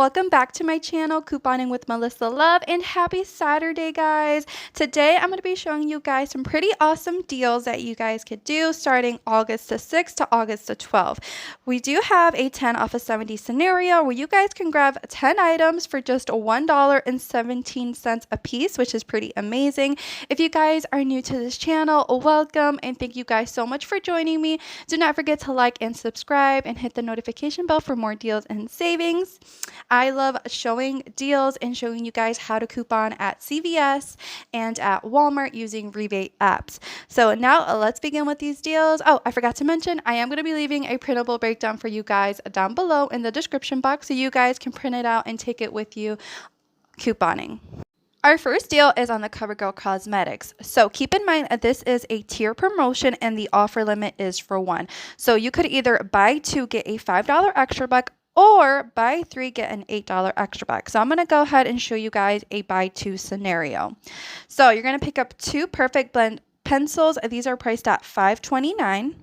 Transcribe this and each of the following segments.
welcome back to my channel, Couponing with Melissa Love, and happy Saturday, guys. Today I'm going to be showing you guys some pretty awesome deals that you guys could do starting August the 6th to August the 12th. We do have a 10 off of 70 scenario where you guys can grab 10 items for just $1.17 a piece, which is pretty amazing. If you guys are new to this channel, welcome, and thank you guys so much for joining me. Do not forget to like and subscribe and hit the notification bell for more deals and savings. I love showing deals and showing you guys how to coupon at CVS and at Walmart using rebate apps. So now let's begin with these deals. Oh, I forgot to mention, I am going to be leaving a printable breakdown for you guys down below in the description box so you guys can print it out and take it with you couponing. Our first deal is on the CoverGirl Cosmetics. So keep in mind this is a tier promotion and the offer limit is for one. So you could either buy two, get a $5 extra buck, or buy three, get an $8 extra buck. So I'm going to go ahead and show you guys a buy two scenario. So you're going to pick up two Perfect Blend pencils. These are priced at $5.29.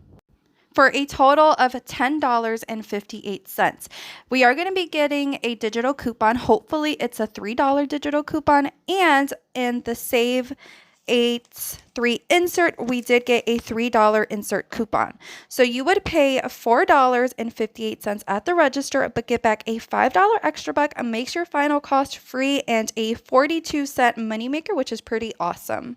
for a total of $10.58. We are going to be getting a digital coupon. Hopefully it's a $3 digital coupon, and in the Save 3 insert, we did get a $3 insert coupon. So you would pay $4.58 at the register, but get back a $5 extra buck, makes your final cost free, and a 42-cent moneymaker, which is pretty awesome.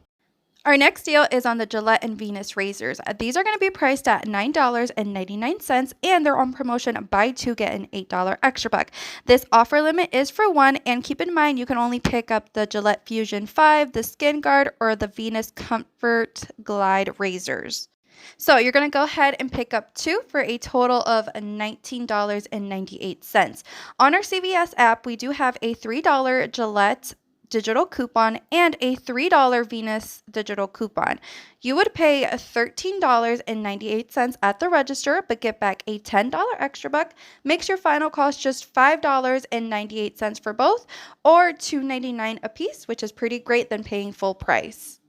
Our next deal is on the Gillette and Venus razors. These are going to be priced at $9.99, and they're on promotion, buy two, get an $8 extra buck. This offer limit is for one, and keep in mind you can only pick up the Gillette Fusion 5, the Skin Guard, or the Venus Comfort Glide razors. So you're going to go ahead and pick up two for a total of $19.98. On our CVS app, we do have a $3 Gillette digital coupon and a $3 Venus digital coupon. You would pay $13.98 at the register, but get back a $10 extra buck, makes your final cost just $5.98 for both, or $2.99 a piece, which is pretty great than paying full price.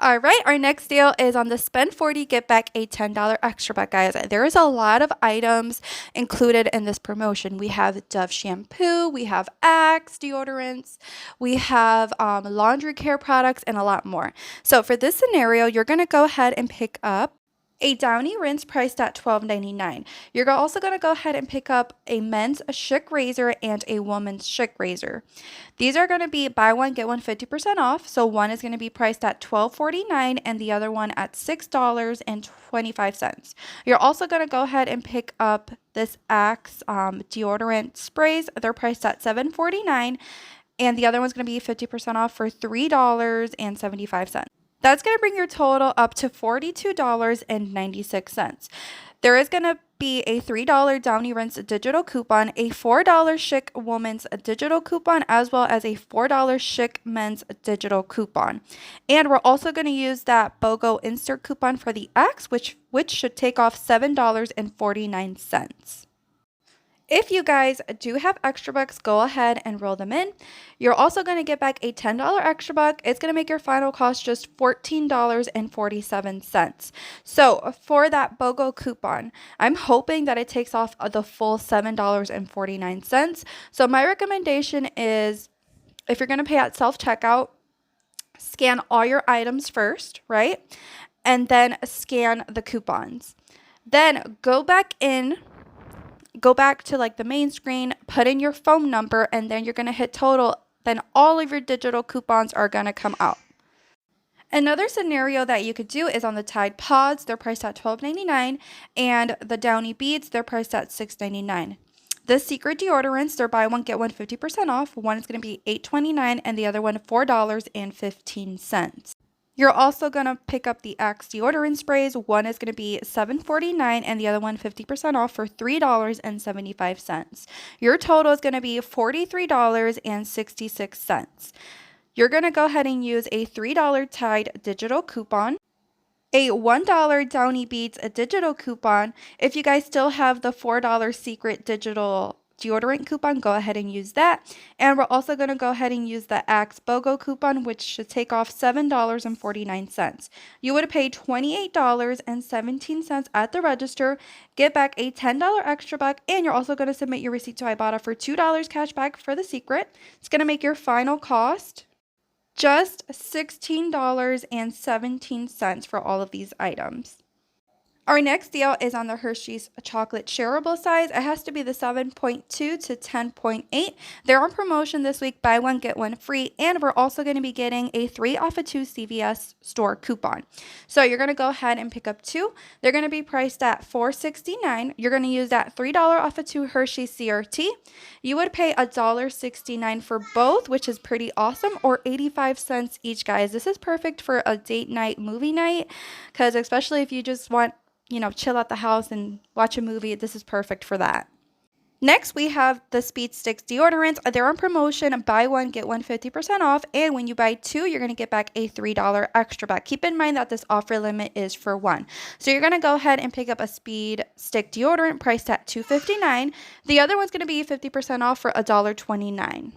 All right, our next deal is on the spend 40, get back a $10 extra buck, guys. There is a lot of items included in this promotion. We have Dove shampoo, we have Axe deodorants, we have laundry care products, and a lot more. So for this scenario, you're going to go ahead and pick up a Downy rinse priced at $12.99. You're also going to go ahead and pick up a men's Schick razor and a woman's Schick razor. These are going to be buy one, get one 50% off. So one is going to be priced at $12.49 and the other one at $6.25. You're also going to go ahead and pick up this Axe deodorant sprays. They're priced at $7.49 and the other one's going to be 50% off for $3.75. That's going to bring your total up to $42.96. There is going to be a $3 Downy Rinse digital coupon, a $4 Schick Woman's digital coupon, as well as a $4 Schick Men's digital coupon. And we're also going to use that BOGO insert coupon for the Axe, which should take off $7.49. If you guys do have extra bucks, go ahead and roll them in. You're also going to get back a $10 extra buck. It's going to make your final cost just $14.47. So for that BOGO coupon, I'm hoping that it takes off the full $7.49. So my recommendation is, if you're going to pay at self-checkout, scan all your items first, right? And then scan the coupons. Then go back to like the main screen, put in your phone number, and then you're going to hit total. Then all of your digital coupons are going to come out. Another scenario that you could do is on the Tide Pods. They're priced at $12.99, and the Downy Beads, they're priced at $6.99. The Secret deodorants, they're buy one, get one 50% off. One is going to be $8.29 and the other one $4.15. You're also going to pick up the Axe deodorant sprays. One is going to be $7.49 and the other one 50% off for $3.75. Your total is going to be $43.66. You're going to go ahead and use a $3 Tide digital coupon, a $1 Downy Beads digital coupon. If you guys still have the $4 Secret digital deodorant coupon, go ahead and use that. And we're also going to go ahead and use the Axe BOGO coupon, which should take off $7.49. You would pay $28.17 at the register, get back a $10 extra buck, and you're also going to submit your receipt to Ibotta for $2 cash back for the secret. It's going to make your final cost just $16.17 for all of these items. Our next deal is on the Hershey's chocolate shareable size. It has to be the 7.2 to 10.8. They're on promotion this week, buy one, get one free. And we're also going to be getting a 3 off of 2 CVS store coupon. So you're going to go ahead and pick up 2. They're going to be priced at $4.69. You're going to use that $3 off of 2 Hershey CRT. You would pay $1.69 for both, which is pretty awesome, or 85 cents each, guys. This is perfect for a date night, movie night, because especially if you just want, chill at the house and watch a movie, this is perfect for that. Next, we have the Speed Sticks deodorants. They're on promotion. Buy one, get one 50% off. And when you buy 2, you're going to get back a $3 extra back. Keep in mind that this offer limit is for 1. So you're going to go ahead and pick up a Speed Stick deodorant priced at $2.59. The other one's going to be 50% off for $1.29.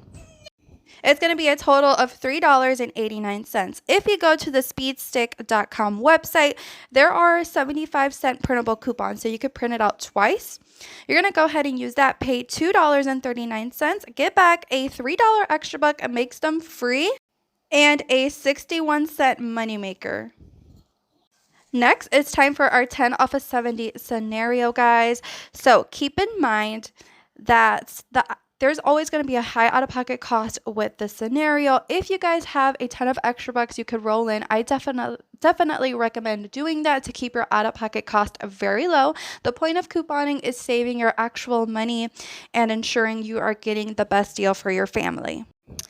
It's going to be a total of $3.89. If you go to the speedstick.com website, there are 75-cent printable coupons, so you could print it out twice. You're going to go ahead and use that, pay $2.39, get back a $3 extra buck, it makes them free, and a 61-cent moneymaker. Next, it's time for our 10 off of 70 scenario, guys. So keep in mind that there's always going to be a high out-of-pocket cost with this scenario. If you guys have a ton of extra bucks you could roll in, I definitely recommend doing that to keep your out-of-pocket cost very low. The point of couponing is saving your actual money and ensuring you are getting the best deal for your family.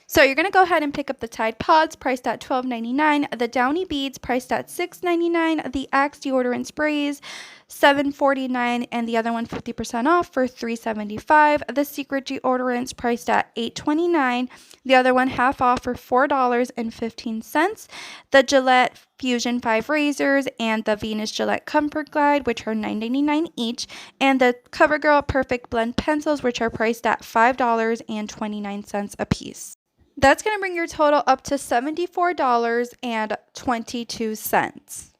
So you're going to go ahead and pick up the Tide Pods priced at $12.99, the Downy Beads priced at $6.99, the Axe deodorant sprays $7.49, and the other one 50% off for $3.75. The Secret deodorants priced at $8.29, the other one half off for $4.15. The Gillette Fusion 5 razors and the Venus Gillette Comfort Glide, which are $9.99 each, and the CoverGirl Perfect Blend pencils, which are priced at $5.29 a piece. That's going to bring your total up to $74.22.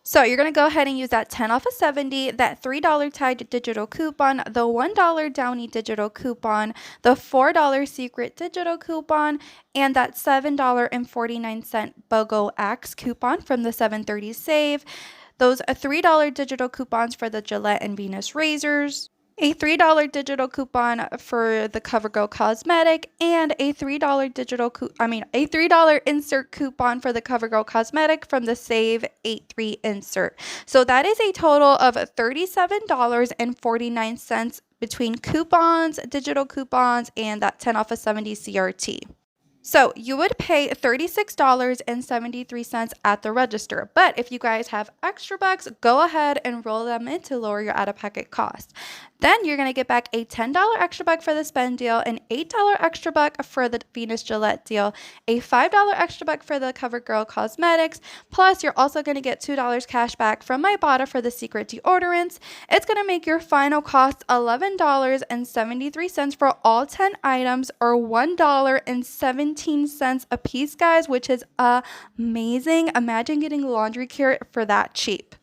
So you're going to go ahead and use that 10 off of 70, that $3 Tide digital coupon, the $1 Downy digital coupon, the $4 Secret digital coupon, and that $7.49 BOGO Axe coupon from the 730 Save. Those $3 digital coupons for the Gillette and Venus razors, a $3 digital coupon for the CoverGirl cosmetic, and a $3 insert coupon for the CoverGirl cosmetic from the Save 83 insert. So that is a total of $37.49 between coupons, digital coupons, and that 10 off of 70 CRT. So you would pay $36.73 at the register. But if you guys have extra bucks, go ahead and roll them in to lower your out-of-pocket cost. Then you're going to get back a $10 extra buck for the spend deal, an $8 extra buck for the Venus Gillette deal, a $5 extra buck for the CoverGirl cosmetics, plus you're also going to get $2 cash back from Ibotta for the Secret deodorants. It's going to make your final cost $11.73 for all 10 items, or $1.17 a piece, guys, which is amazing. Imagine getting laundry care for that cheap.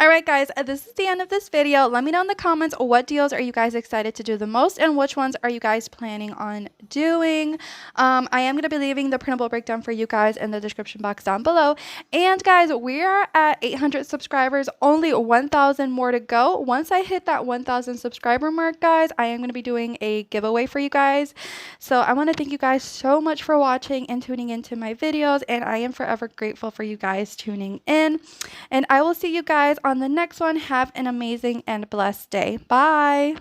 Alright guys, this is the end of this video. Let me know in the comments what deals are you guys excited to do the most and which ones are you guys planning on doing. I am going to be leaving the printable breakdown for you guys in the description box down below. And guys, we are at 800 subscribers, only 1,000 more to go. Once I hit that 1,000 subscriber mark, guys, I am going to be doing a giveaway for you guys. So I want to thank you guys so much for watching and tuning into my videos, and I am forever grateful for you guys tuning in. And I will see you guys on the next one. Have an amazing and blessed day. Bye.